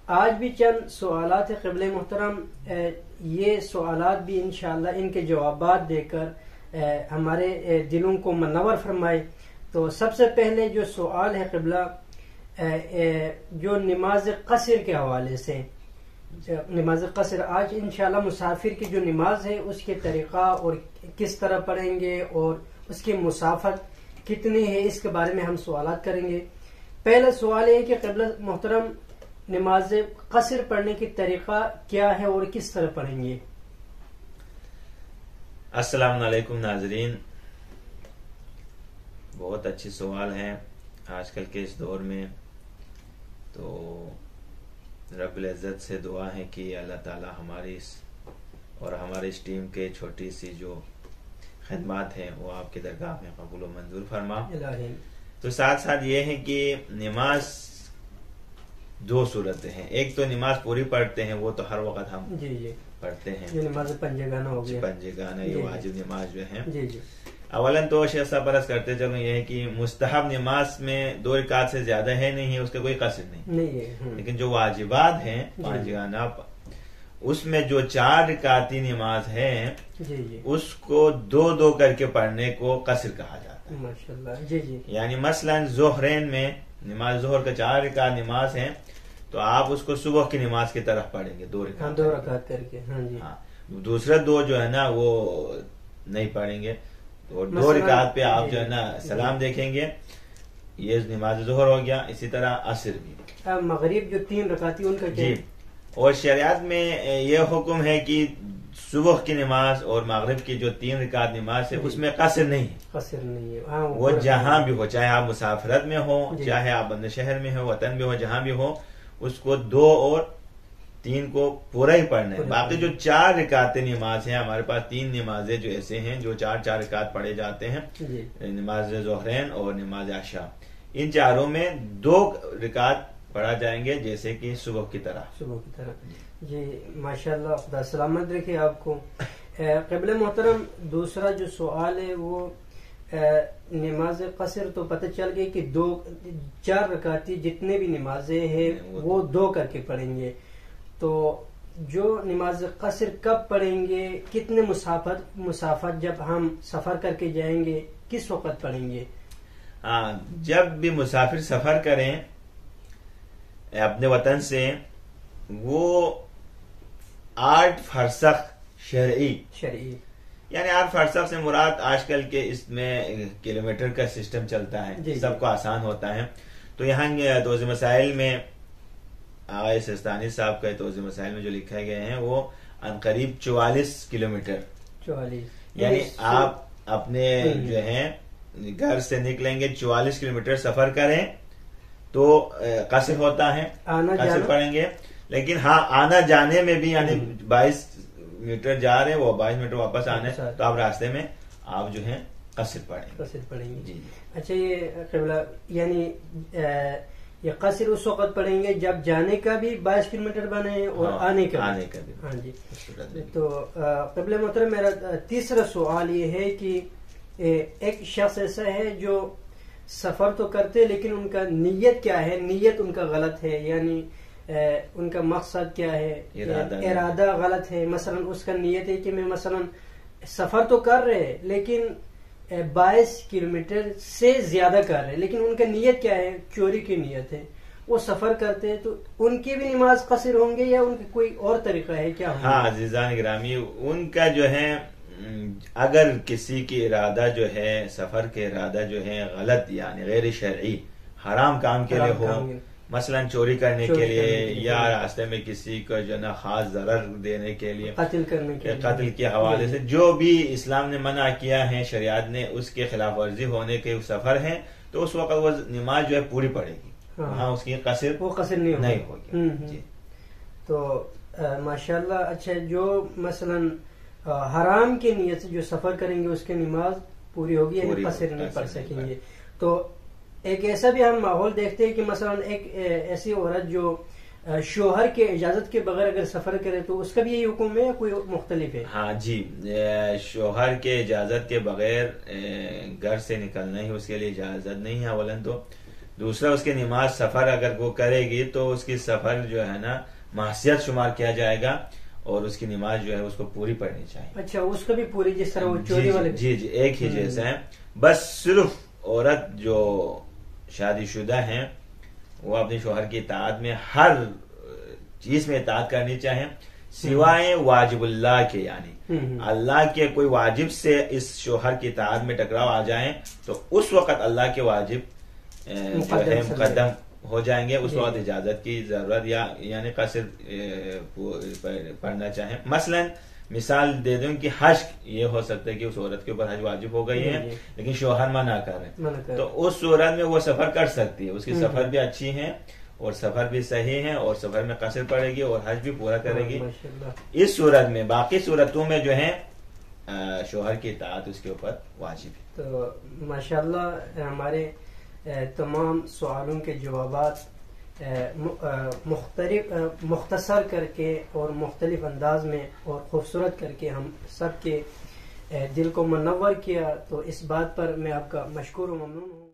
آج بھی چند سوالات ہیں قبلہ محترم، یہ سوالات بھی انشاءاللہ ان کے جوابات دے کر ہمارے دلوں کو منور فرمائے. تو سب سے پہلے جو سوال ہے قبلہ، جو نماز قصر کے حوالے سے، نماز قصر آج انشاءاللہ مسافر کی جو نماز ہے اس کے طریقہ اور کس طرح پڑھیں گے اور اس کی مسافت کتنی ہے، اس کے بارے میں ہم سوالات کریں گے. پہلا سوال ہے کہ قبلہ محترم نماز قصر پڑھنے کی طریقہ کیا ہے اور کس طرح پڑھیں گے؟ السلام علیکم ناظرین، بہت اچھی سوال ہے آج کل کے اس دور میں. تو رب العزت سے دعا ہے کہ اللہ تعالی ہماری اور ہماری اس ٹیم کے چھوٹی سی جو خدمات ہیں وہ آپ کی درگاہ میں قبول و منظور فرما. تو ساتھ ساتھ یہ ہے کہ نماز دو صورتیں ہیں. ایک تو نماز پوری پڑھتے ہیں، وہ تو ہر وقت ہم پڑھتے ہیں، جو نماز پنجگانہ ہو گیا، پنجگانہ یہ واجب نماز جو ہے. جی اولاً تو شیخ صاحب عرض کرتے چلو یہ ہے کہ مستحب نماز میں 2 رکعت سے زیادہ ہے نہیں ہے، اس کا کوئی قصر نہیں ہے. لیکن جو واجبات ہیں پنجگانہ، اس میں جو 4 رکعتی نماز ہے اس کو 2 کر کے پڑھنے کو قصر کہا جاتا ہے. ماشاءاللہ. یعنی مثلا ظہرین میں نماز ظہر کا 4 رکعت نماز ہے تو آپ اس کو صبح کی نماز کی طرف پڑھیں گے 2 رکعت کر کے. دوسرا 2 جو ہے نا وہ نہیں پڑھیں گے. تو 2 رکعت پہ آپ جو ہے نا سلام دیکھیں گے. یہ نماز ظہر ہو گیا. اسی طرح عصر بھی. مغرب جو 3 رکعتی ان کا جی. اور شریعت میں یہ حکم ہے کہ صبح کی نماز اور مغرب کی جو 3 رکعت نماز ہے اس میں قصر نہیں ہے. وہ جہاں بھی ہو، چاہے آپ مسافرت میں ہو، چاہے آپ بند شہر میں ہو، وطن میں ہو، جہاں بھی ہو، اس کو 2 اور 3 کو پورا ہی پڑھنا ہے. باقی جو 4 رکعت نماز ہیں، ہمارے پاس 3 نمازیں جو ایسے ہیں جو 4 رکعت پڑھے جاتے ہیں، نماز ظہرین اور نماز عشاء. ان چاروں میں 2 رکعت پڑھا جائیں گے جیسے کہ صبح کی طرح. جی ماشاءاللہ، خدا سلامت رکھے آپ کو. قبلہ محترم دوسرا جو سوال ہے وہ نماز قصر تو پتہ چل گئی کہ 4 رکعتی جتنے بھی نمازیں ہیں وہ 2 کر کے پڑھیں گے. تو جو نماز قصر کب پڑھیں گے، کتنے مسافت جب ہم سفر کر کے جائیں گے کس وقت پڑھیں گے؟ جب بھی مسافر سفر کریں اپنے وطن سے، وہ 8 فرسخ شرعی یعنی 8 فرسخ سے مراد آج کل کے اس میں کلومیٹر کا سسٹم چلتا ہے، سب کو آسان ہوتا ہے. تو یہاں توضیح مسائل میں آغا سستانی صاحب کا توضیح مسائل میں جو لکھے گئے ہیں وہ عنقریب 44 کلومیٹر. یعنی آپ اپنے جو ہیں گھر سے نکلیں گے 44 کلومیٹر سفر کریں تو قصر ہوتا ہے، قصر پڑھیں گے. لیکن آنا جانے میں بھی یعنی 22 میٹر جا رہے ہیں، وہ 22 میٹر واپس آنے، تو آپ راستے میں آپ جو ہیں قصر پڑھیں گے. جی. اچھا، یہ قبلہ یعنی یہ قصر اس وقت پڑھیں گے جب جانے کا بھی 22 کلومیٹر بنے اور آنے کا بھی. ہاں جی. تو قبلہ محترم میرا تیسرا سوال یہ ہے کہ ایک شخص ایسا ہے جو سفر تو کرتے لیکن ان کا نیت کیا ہے، نیت ان کا غلط ہے، یعنی ان کا مقصد کیا ہے، ارادہ غلط ہے. مثلا اس کا نیت ہے کہ میں مثلا سفر تو کر رہے لیکن 22 کلومیٹر سے زیادہ کر رہے، لیکن ان کا نیت کیا ہے، چوری کی نیت ہے، وہ سفر کرتے ہیں. تو ان کی بھی نماز قصر ہوں گے یا ان کی کوئی اور طریقہ ہے کیا؟ عزیزان گرامی، ان کا جو ہے اگر کسی کی ارادہ جو ہے سفر کے ارادہ جو ہے غلط یعنی غیر شرعی حرام کام کے لیے ہو، مثلا چوری کرنے کے لیے یا راستے میں کسی کو جو نا خاص ضرر دینے کے لیے، قتل کے حوالے سے جو بھی اسلام نے منع کیا ہے، شریعت نے اس کے خلاف ورزی ہونے کے سفر ہیں، تو اس وقت وہ نماز جو ہے پوری پڑے گی. ہاں اس کی قصر نہیں ہوگی. تو ماشاءاللہ. اچھا، جو مثلا حرام کی نیت سے جو سفر کریں گے اس کی نماز پوری ہوگی، یعنی قصر نہیں پڑھ سکیں گے. تو ایک ایسا بھی ہم ماحول دیکھتے ہیں کہ مثلا ایک ایسی عورت جو شوہر کے اجازت کے بغیر اگر سفر کرے تو اس کا بھی یہی حکم ہے یا کوئی مختلف ہے؟ ہاں جی، شوہر کے اجازت کے بغیر گھر سے نکلنا ہی اس کے لیے اجازت نہیں ہے اولاً تو. دوسرا اس کی نماز سفر اگر وہ کرے گی تو اس کی سفر جو ہے نا معصیت شمار کیا جائے گا، اور اس کی نماز جو ہے اس کو پوری پڑھنی چاہیے۔ اچھا، اس کو بھی پوری، جس طرح وہ چوری والے؟ جی ایک ہی جیسا ہے، بس صرف عورت جو شادی شدہ ہیں وہ اپنے شوہر کی اطاعت میں ہر چیز میں اطاعت کرنی چاہیں، سوائے واجب اللہ کے، یعنی اللہ کے کوئی واجب سے اس شوہر کی اطاعت میں ٹکراؤ آ جائیں تو اس وقت اللہ کے واجب جو ہے مقدم ہو جائیں گے، اس وقت اجازت کی ضرورت یعنی قصر پڑھنا چاہیں۔ مثلا مثال دے دوں کہ حج، یہ ہو سکتا ہے کہ اس عورت کے اوپر حج واجب ہو گئی ہے لیکن شوہر منع کر رہے ہیں، تو اس صورت میں وہ سفر کر سکتی ہے، اس کی سفر بھی اچھی ہے اور سفر بھی صحیح ہے اور سفر میں قصر پڑے گی اور حج بھی پورا کرے گی۔ اس صورت میں باقی صورتوں میں جو ہے شوہر کی اطاعت اس کے اوپر واجب ہے۔ تو ماشاءاللہ ہمارے تمام سوالوں کے جوابات مختصر کر کے اور مختلف انداز میں اور خوبصورت کر کے ہم سب کے دل کو منور کیا، تو اس بات پر میں آپ کا مشکور و ممنون ہوں۔